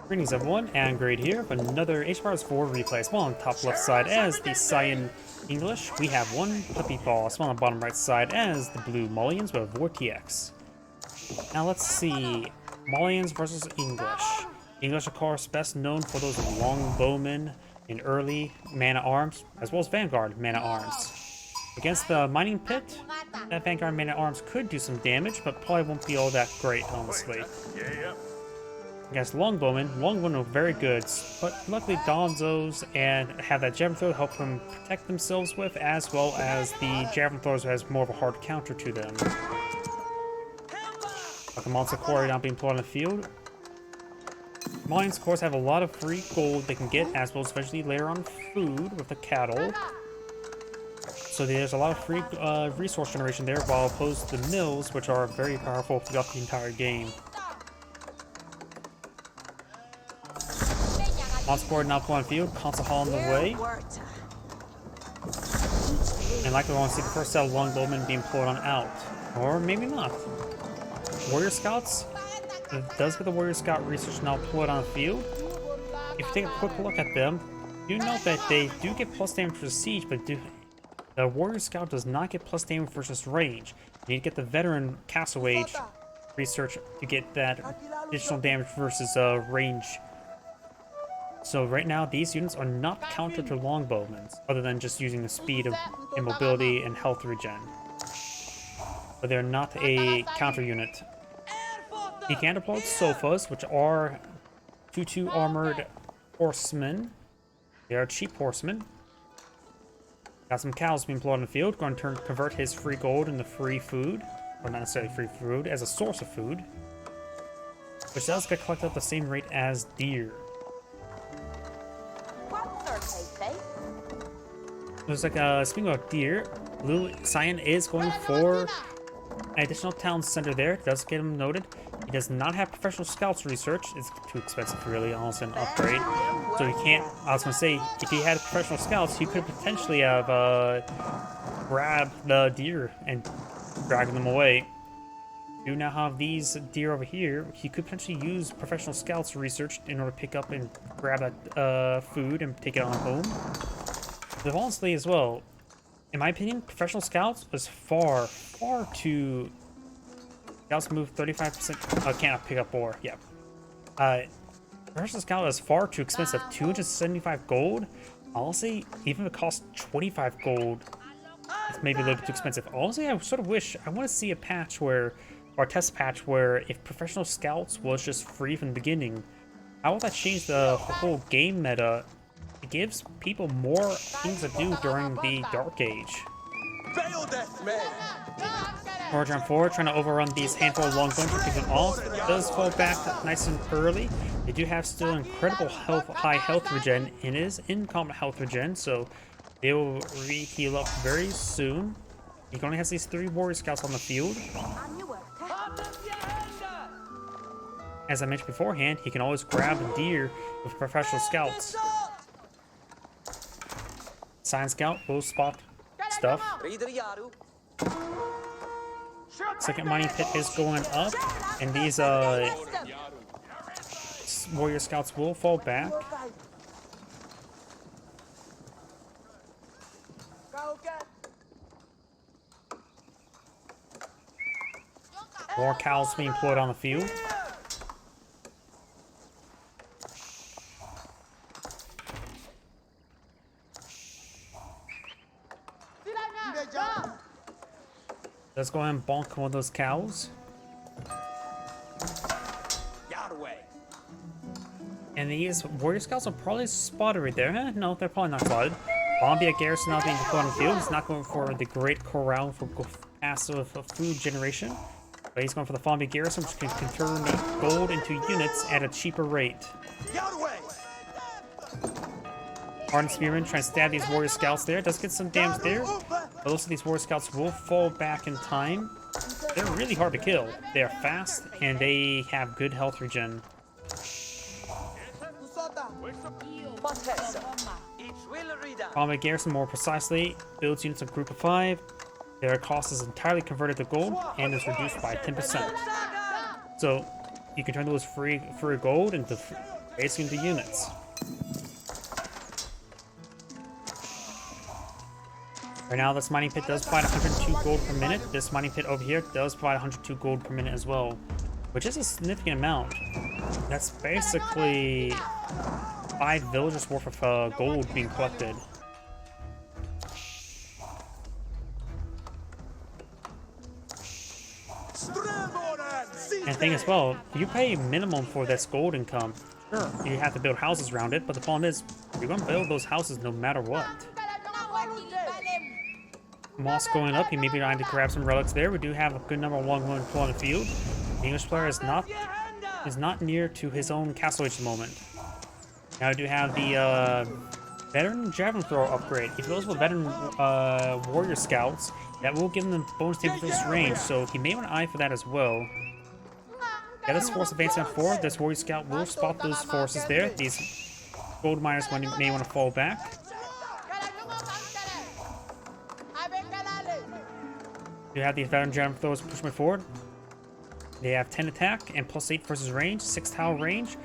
Greetings everyone, and Great here for another HBars 4 replay. Small on the top left side as the Cyan English, we have 1puppypaw. Small on the bottom right side as the blue Malians with VortiX. Now let's see, Malians versus English. English of course best known for those long bowmen in early man-at-arms, as well as Vanguard man-at-arms. Against the mining pit, that Vanguard man-at-arms could do some damage, but probably won't be all that great, honestly. Against longbowmen are very good, but luckily Donzos and have that javelin throw to help them protect themselves with, as well as the javelin throwers who has more of a hard counter to them. Like a monster quarry not being put on the field. Malians, of course, have a lot of free gold they can get, as well as eventually later on food with the cattle. So there's a lot of free resource generation there, while opposed to the mills, which are very powerful throughout the entire game. Monster board now put on field, console hall on the way. And likely we want to see the first set of longbowmen being pulled on out. Or maybe not. Warrior Scouts, it does get the Warrior Scout research now pulled on the field. If you take a quick look at them, you note that they do get plus damage for siege, but the Warrior Scout does not get plus damage versus range. You need to get the veteran Castle Age research to get that additional damage versus range. So right now, these units are not counter to longbowmen, other than just using the speed of mobility and health regen. But they're not a counter unit. You can deploy sofas, which are 2/2 armored horsemen. They are cheap horsemen. Got some cows being deployed on the field. Going to convert his free gold into free food, or not necessarily free food, as a source of food, which does get collected at the same rate as deer. Looks like, speaking of deer, Blue Cyan is going for an additional town center there. Does get him noted. He does not have professional scouts research. It's too expensive, really, almost an upgrade. So he can't, I was going to say, if he had professional scouts, he could potentially have grabbed the deer and dragged them away. You now have these deer over here. He could potentially use professional scouts research in order to pick up and grab that food and take it on home. But honestly, as well, in my opinion, professional scouts is far too. Scouts move 35%. Cannot pick up ore. Yeah. Professional scout is far too expensive. 275 gold. Honestly, even if it costs 25 gold, it's maybe a little bit too expensive. Honestly, I sort of wish I want to see a patch where, or a test patch where, if professional scouts was just free from the beginning, how would that change the whole game meta? It gives people more things to do during the Dark Age. Forge on forward, trying to overrun these handful of longbowmen to pick them off. It does fall back nice and early. They do have still incredible high health regen. It is in combat health regen, so they will re-heal up very soon. He only has these 3 warrior scouts on the field. As I mentioned beforehand, he can always grab a deer with professional scouts. Cyan Scout will spot stuff. Second mining pit is going up, and these warrior scouts will fall back. More cows being employed on the field. Let's go ahead and bonk one of those cows. And these warrior scouts are probably spotted right there. No, they're probably not spotted. Bombay Garrison now being put on the field. He's not going for the Great Corral for passive food generation. But he's going for the Bombay Garrison, which can turn gold into units at a cheaper rate. Hardened Spearman trying to stab these warrior scouts there. Does get some damage there. But most of these warrior scouts will fall back in time. They're really hard to kill. They are fast and they have good health regen. Bombay Garrison, more precisely, builds units of group of 5. Their cost is entirely converted to gold and is reduced by 10%. So you can turn those free gold into Basing the units. Right now, this mining pit does provide 102 gold per minute. This mining pit over here does provide 102 gold per minute as well, which is a significant amount. That's basically 5 villagers worth of gold being collected. And the thing as well, you pay minimum for this gold income. Sure, you have to build houses around it, but the problem is, you're going to build those houses no matter what. Moss going up, he may be trying to grab some relics there. We do have a good number of longbowmen on the field. The English player is not near to his own castle age at the moment. Now we do have the veteran javelin thrower upgrade. If he goes with veteran warrior scouts, that will give him bonus to this range, so he may want to eye for that as well. Yeah, this force advancing forward. This warrior scout will spot those forces there. These gold miners may want to fall back. You have these veteran javelin throwers pushing forward. They have 10 attack and +8 versus range, 6 tile range.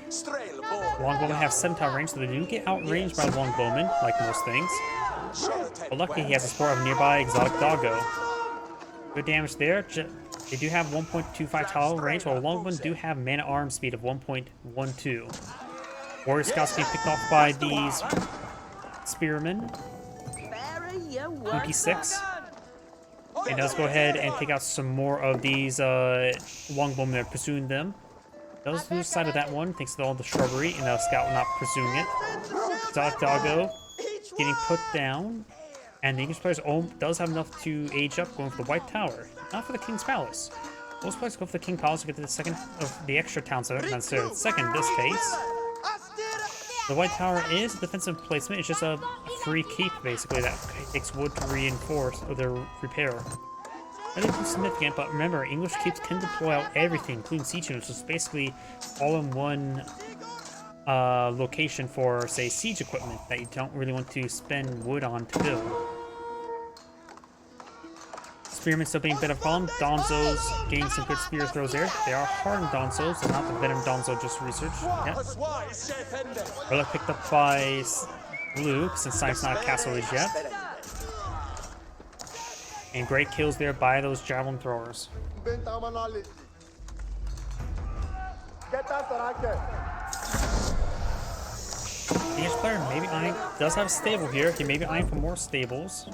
Longbowmen have 7 tile range, so they do get outranged by longbowmen, like most things. But luckily, he has the support of nearby exotic doggo. Good damage there. They do have 1.25 tile range, while longbowmen do have man-at-arms speed of 1.12. Warrior scouts being picked off by these spearmen. EP6. And does go ahead and take out some more of these longbowmen that are pursuing them. Does lose sight of that one, thanks to all the shrubbery, and the scout not pursuing it. Exotic doggo getting put down. And the English players does have enough to age up, going for the White Tower. Not for the King's Palace. Most players go for the King's Palace to get to the second of the extra town center, not necessarily the second in this case. The White Tower is a defensive placement. It's just a free keep, basically, that takes wood to reinforce or to repair. That is significant, but remember, English keeps can deploy out everything, including siege units, so it's basically all in one location for, say, siege equipment that you don't really want to spend wood on to build. Spearmen still being a bit of a problem. Donzos getting some good spear throws there. They are hardened Donzos, they're not the veteran Donzo just researched yet. Relic picked up by Blue, since Science not a castle age yet. And great kills there by those javelin throwers. Each player maybe eyeing, does have a stable here. He may be eyeing for more stables.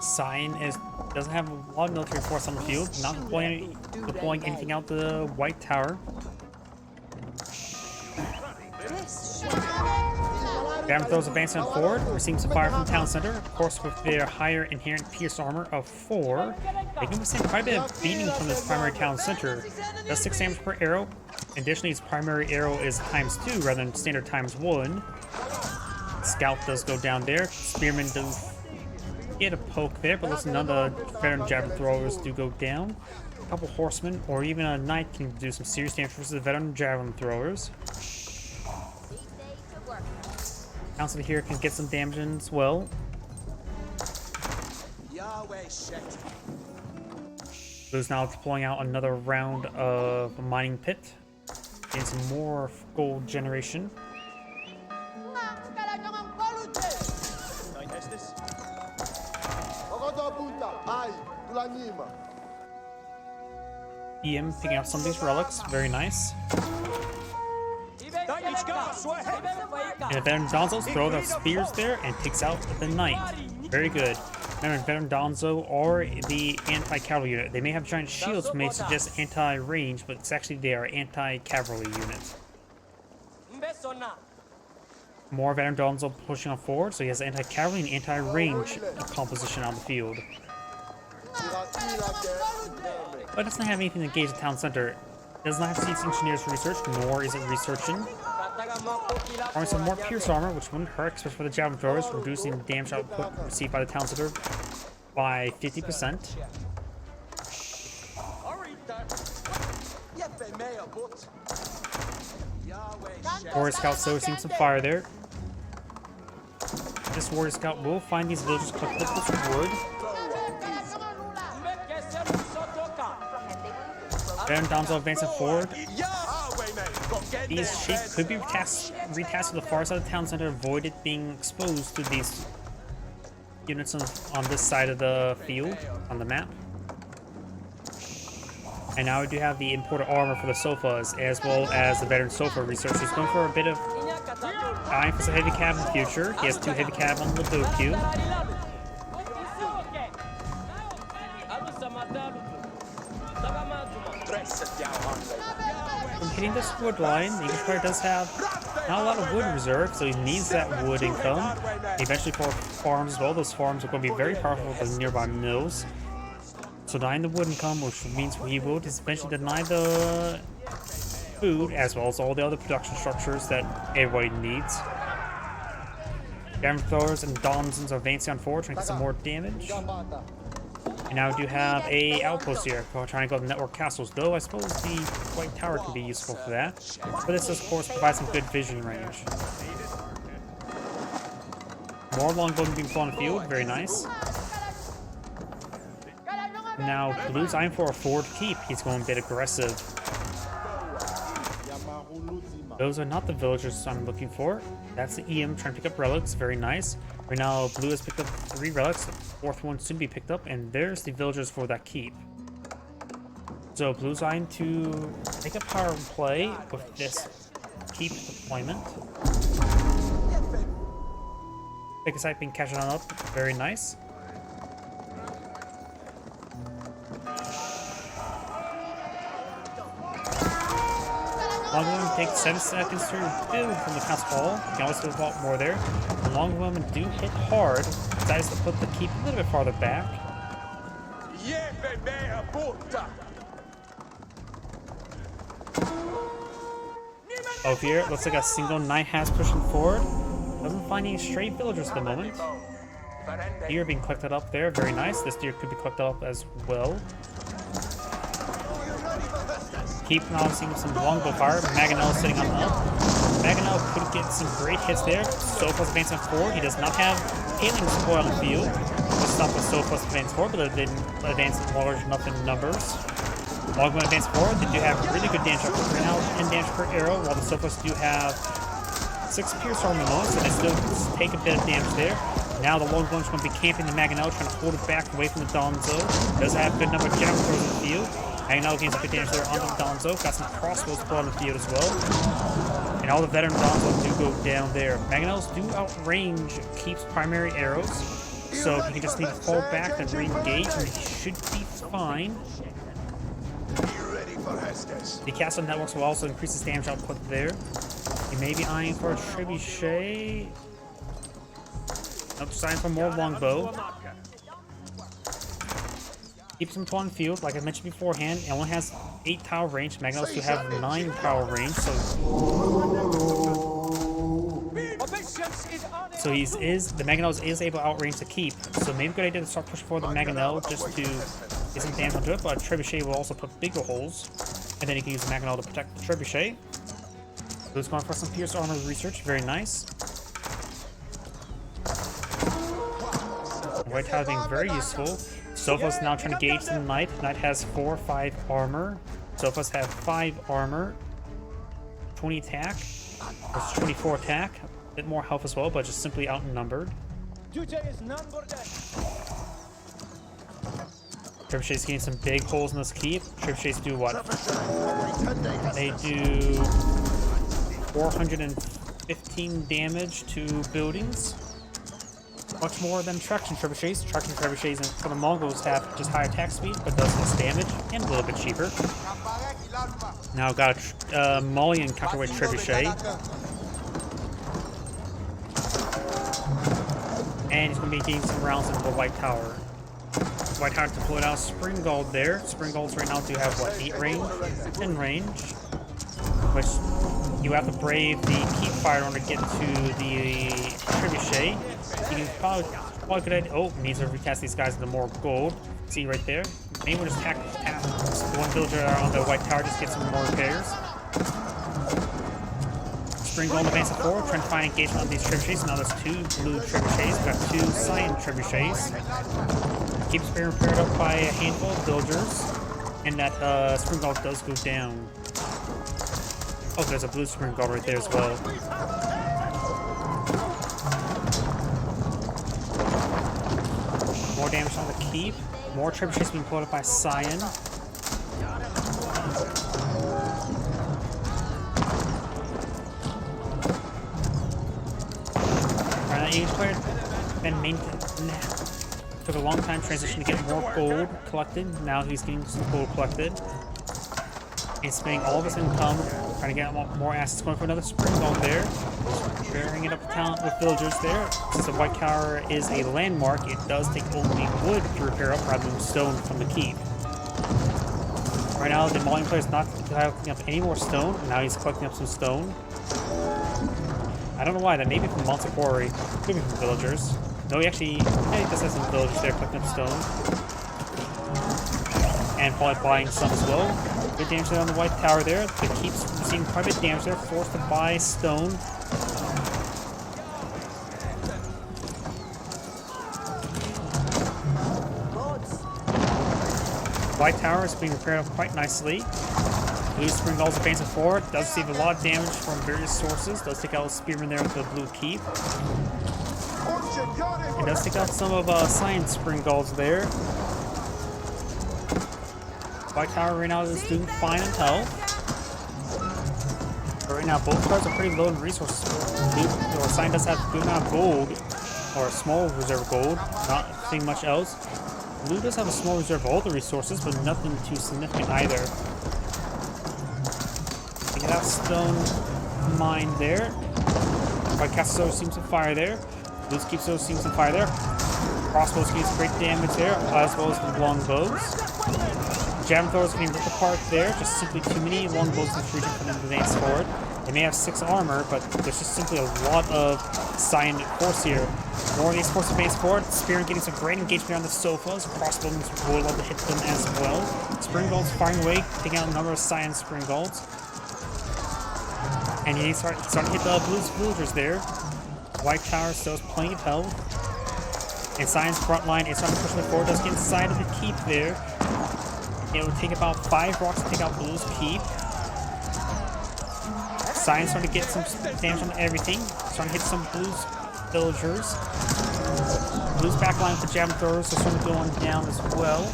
Cyan doesn't have a lot of military force on the field, not deploying anything out the White Tower. Javelin throws advancing forward, receiving some fire from the town center. Of course, with their higher inherent pierce armor of 4, they can withstand quite a bit of beating from this primary town center. Does 6 damage per arrow. Additionally, its primary arrow is ×2 rather than standard ×1. Scout does go down there. Spearman does get a poke there, but listen, none of the veteran javelin throwers do go down. A couple horsemen or even a knight can do some serious damage versus the veteran javelin throwers. Council here can get some damage in as well. Blue's now deploying out another round of a mining pit. Getting some more gold generation. EM picking up some of these relics, very nice. And the veteran Donzos throw their spears there and takes out the knight. Very good. Remember, veteran Donzo or the anti-cavalry unit. They may have giant shields, may suggest anti-range, but it's actually they are anti-cavalry units. More veteran Donzo pushing on forward, so he has anti-cavalry and anti-range composition on the field. But it doesn't have anything to engage the town center. It does not have siege engineers for research, nor is it researching. Throwing some more pierce armor, which wouldn't hurt, especially for the javelin throwers, reducing the damage output received by the town center by 50%. Warrior Scout still receiving some fire there. This Warrior Scout will find these villagers collect this wood. Baron Donzo advancing forward. These sheep could be retasked to the far side of the town center, avoid it being exposed to these units on this side of the field, on the map. And now we do have the imported armor for the sofas, as well as the veteran sofa research. He's going for a bit of eyeing for some heavy cab in the future. He has 2 heavy cab on the Doku. From hitting this wood line, the English player does have not a lot of wood reserve, so he needs that wood income. Eventually for farms as well. Those farms are going to be very powerful with the nearby mills. So denying the wood income, which means he will eventually deny the food, as well as all the other production structures that everybody needs. Damage throwers and Donzons are advancing on forward, trying to get some more damage. And now we do have a outpost here, trying to go to network castles, though I suppose the White Tower can be useful for that. But this, of course, provides some good vision range. More longbowmen being put on the field, very nice. Now, Blue's eyeing for a forward keep. He's going a bit aggressive. Those are not the villagers I'm looking for. That's the EM trying to pick up relics. Very nice. Right now, Blue has picked up 3 relics. The 4th one soon be picked up. And there's the villagers for that keep. So, Blue's eyeing to make a power play with this keep deployment. Pick a site being catching on up. Very nice. Longbowmen take 7 seconds to build from the council hall. You can always do a lot more there. The longbowmen do hit hard. Decides to put the keep a little bit farther back. Over here, it looks like a single knight has pushing forward. Doesn't find any stray villagers at the moment. Deer being collected up there, very nice. This deer could be collected up as well. Keep now seeing some longbow fire. Maganel sitting on up. Maganel could get some great hits there. Sofa's advancing forward. He does not have hailing support on the field to stop the Sofa's advance forward, but they didn't advance large enough in numbers. Longbow advance forward. They do have really good damage up right now, 10 damage per arrow, while the Sofas do have 6 pierce armor moments, so they still take a bit of damage there. Now the longbow's going to be camping the Maganel, trying to hold it back away from the Donzo. Does have a good number of general throws in the field. Maganel gains a good damage there onto the Donzo. Got some crossbows put on the field as well. And all the veteran Donzo do go down there. Maganels do outrange Keep's primary arrows, so he can just need to fall back and re-engage, and he should be fine. The castle networks will also increase his damage output there. He may be eyeing for a trebuchet. Nope, just eyeing for more longbow. Keeps him on field, like I mentioned beforehand. It only has 8 tower range. Magnus do have 9 tower range, so the Maganel is able to outrange the keep. So maybe a good idea to start pushing forward the Maganel just to get some damage onto it. But Trebuchet will also put bigger holes, and then you can use the Maganel to protect the Trebuchet. So it's going for some pierce armor research. Very nice. White Tower being very useful. Sofa's now trying to gauge the Knight. Knight has 4 or 5 armor. Sofa's have 5 armor, 20 attack, there's 24 attack, a bit more health as well, but just simply outnumbered. Trebuchet's getting some big holes in this keep. Trebuchets do what? They do 415 damage to buildings. Much more than traction trebuchets. Traction trebuchets for the Mongols have just higher attack speed, but does less damage and a little bit cheaper. Now got a Malian counterweight trebuchet, and he's going to be getting some rounds into the White Tower. White Tower deployed out Springald there. Springalds right now do have what, 8 range, 10 range, which you have to brave the keep fire in order to get to the trebuchet. You can probably good idea. Oh, needs to recast these guys into more gold. See right there. Maybe we'll just tap one villager on the White Tower, just get some more repairs. Spring Gold advancing forward, trying to find engagement on these trebuchets. Now there's 2 blue trebuchets. We've got 2 cyan trebuchets. Keeps being repaired up by a handful of villagers. And that spring guard does go down. Oh, there's a blue spring guard right there as well. More damage on the keep. More trebuchets being pulled up by Cyan. Right, each player been took a long time transition to get more gold collected. Now he's getting some gold collected. He's spending all of his income trying to get more assets, going for another spring gold there. Bearing it up the talent with villagers there. Since the White Tower is a landmark, it does take only wood to repair up rather than stone from the keep. Right now, the Malian player is not collecting up any more stone. Now he's collecting up some stone. I don't know why. That may be from Monster Quarry. Could be from villagers. No, he actually, yeah, he does have some villagers there collecting up stone. And probably buying some as well. Good damage there on the White Tower there. The keep's receiving quite a bit of damage there. Forced to buy stone. White Tower is being repaired up quite nicely. Blue spring guards advancing forward. Does receive a lot of damage from various sources. Does take out a spearman there with the blue keep. It does take out some of Cyan's spring guards there. White Tower right now is doing fine in health. But right now, both cards are pretty low in resources. Cyan does have a good amount of gold, or a small reserve of gold, not seeing much else. Blue does have a small reserve of all the resources, but nothing too significant either. Take it out, stone mine there. White Castle seems to fire there. Blue's keeps seeing some fire there. Crossbows gives great damage there, as well as the longbows. Javelin throwers getting ripped apart there. Just simply too many longbows in this region for them to advance forward. They may have 6 armor, but there's just simply a lot of Cyan force here. More of these forces advance forward. Spearman getting some great engagement on the sofas. Crossbows will love to hit them as well. Spring Guards firing away, taking out a number of Cyan Spring Guards. And he's starting to hit the Blue's villagers there. White Tower still has plenty of health. And Cyan's front line is starting to push them forward. Does get inside of the keep there. It will take about 5 rocks to take out Blue's keep. Cyan's starting to get some damage on everything. Starting to hit some Blue's villagers. Blue's backline with the javelin throwers are starting to go on down as well.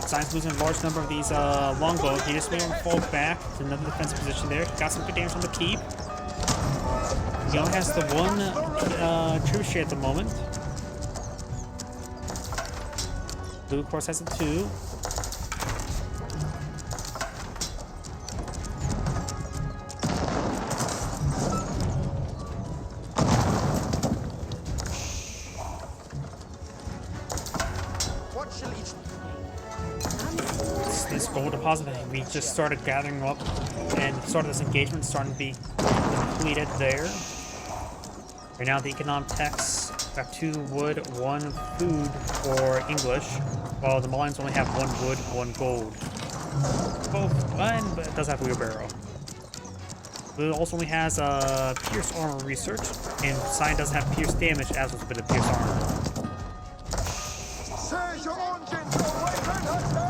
Cyan's losing a large number of these longbows. He just made him fall back to another defensive position there. Got some good damage on the keep. He only has the one trebuchet at the moment. Blue, of course, has the 2. This gold deposit that we just started gathering up and started this engagement starting to be completed there. Right now, the economic techs got 2 wood, 1 food for English, while the Malians only have 1 wood, 1 gold. Both fine, but it does have wheelbarrow. Blue also only has pierce armor research, and Cyan doesn't have pierce damage, as was a bit of pierce armor.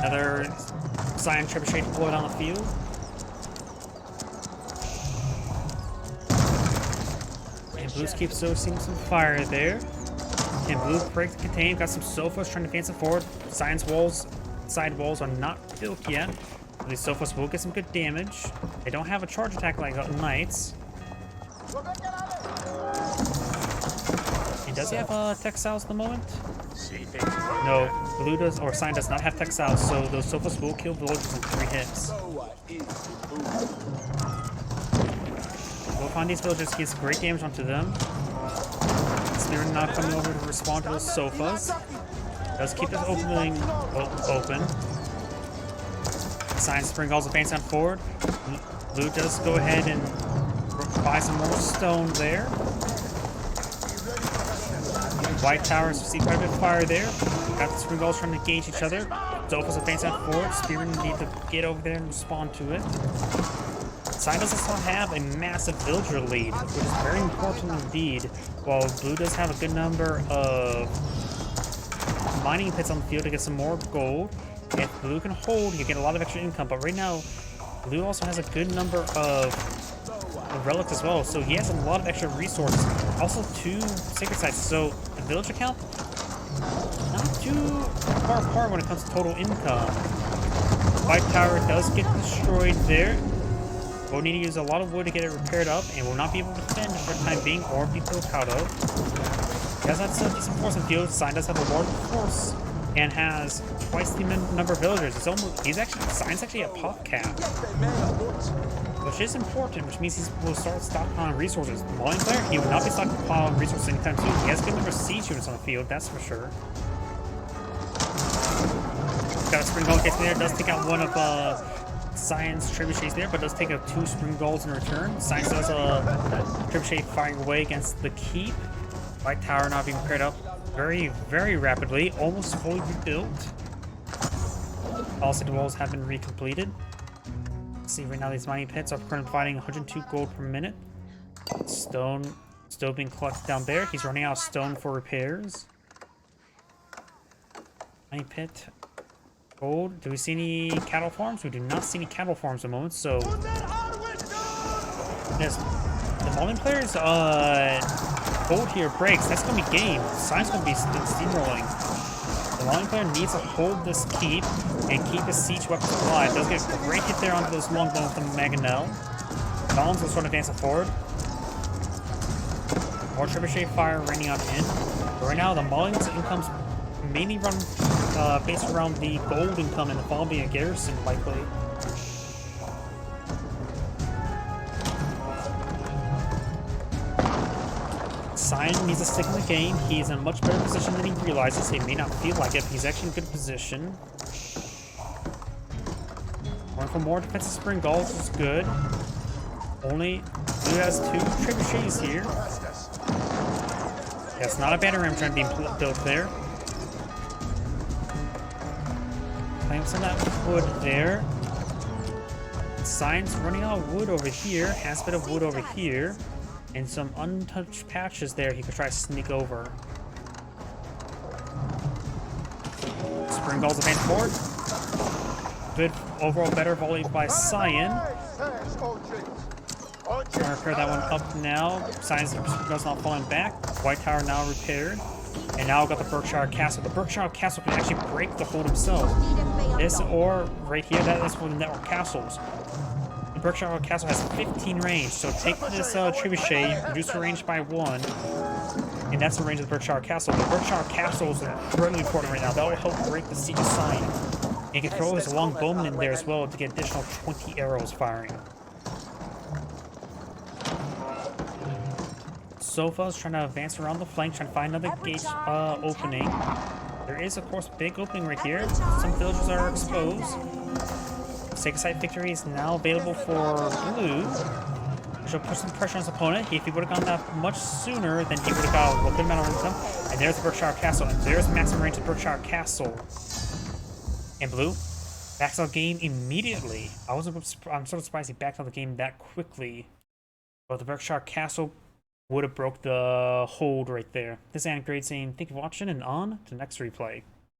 Another Cyan trebuchet deployed on the field. And Blue's keep still seeing some fire there. And Blue break the contain, got some sofas trying to advance it forward. Cyan's side walls are not built yet. These sofas will get some good damage. They don't have a charge attack like Knights. And does he have textiles at the moment? No, Blue does, or Cyan does not have textiles, so those sofas will kill villagers in 3 hits. We'll find these villagers, gets great damage onto them. Spearman not coming over to respond to those sofas. Does keep this opening open. Cyan Spring Guards advance on forward. Blue does go ahead and buy some more stone there. White Towers receive quite a bit of fire there. Got the Spring Guards trying to engage each other. Zopha's advancing forward. Spearman need to get over there and respond to it. Cyan does still have a massive villager lead, which is very important indeed. While Blue does have a good number of mining pits on the field to get some more gold. If blue can hold, you get a lot of extra income, but right now, blue also has a good number of relics as well, so he has a lot of extra resources. Also 2 sacred sites, so the village account, not too far apart when it comes to total income. White tower does get destroyed there. We'll need to use a lot of wood to get it repaired up, and will not be able to defend for the time being or be built out of. He does have some decent force in field. Sign does have a large force and has twice the number of villagers. Sign's actually at pop cap, which is important, which means he will start stockpiling resources. The Malian player, he will not be stockpiling resources anytime soon. He has a good number of siege units on the field, that's for sure. Got a spring gull case there. Does take out one of Science trebuchets there, but does take out 2 spring gulls in return. Science does a trebuchet firing away against the keep. White tower now being paired up very, very rapidly, almost fully rebuilt. All city walls have been recompleted. See, right now these mining pits are currently providing 102 gold per minute. Stone still being collected down there. He's running out of stone for repairs. Mining pit. Gold. Do we see any cattle farms? We do not see any cattle farms at the moment, so yes, the Malian players gold here breaks. That's gonna be game. Sign's gonna be steamrolling. The Malian player needs to hold this keep and keep his siege weapons alive. Does get a great hit there onto those longbows from Mangonel. Collins will start advancing forward. More trebuchet fire raining on in. But right now, the Malians' income's mainly run based around the gold income and the fall being a garrison, likely. Sion needs to stick in the game. He is in a much better position than he realizes. He may not feel like it, but he's actually in a good position. Going for more defensive spring gulls is good. Only Blue has 2 trebuchets here. That's not a battle ram trying to be built there. Playing some of that wood there. Sign's running out of wood over here. Has a bit of wood over here. And some untouched patches there he could try to sneak over. Spring Gulls advance forward. Good overall better volley by Cyan. Trying to repair that one up now. Cyan's Gulls not falling back. White Tower now repaired. And now we've got the Berkshire Castle. The Berkshire Castle can actually break the hold himself. This or right here, that is one of the network castles. The Berkshire Castle has 15 range, so take this trebuchet, reduce the range by 1, and that's the range of the Berkshire Castle. The Berkshire Castle is incredibly important right now. That will help break the siege of Cyan. And he can throw his long bowman in there as well to get additional 20 arrows firing. Sofa's trying to advance around the flank, trying to find another gate opening. There is, of course, a big opening right here. Some villagers are exposed. Sacred Site victory is now available for Blue, which will put some pressure on his opponent. If he would have gone that much sooner, then he would have got a good amount of income. And there's the Berkshire Castle, and there's maximum range of Berkshire Castle. And Blue backs out the game immediately. I'm sort of surprised he backed out the game that quickly. But the Berkshire Castle would have broke the hold right there. This is Angrade saying thank you for watching and on to the next replay.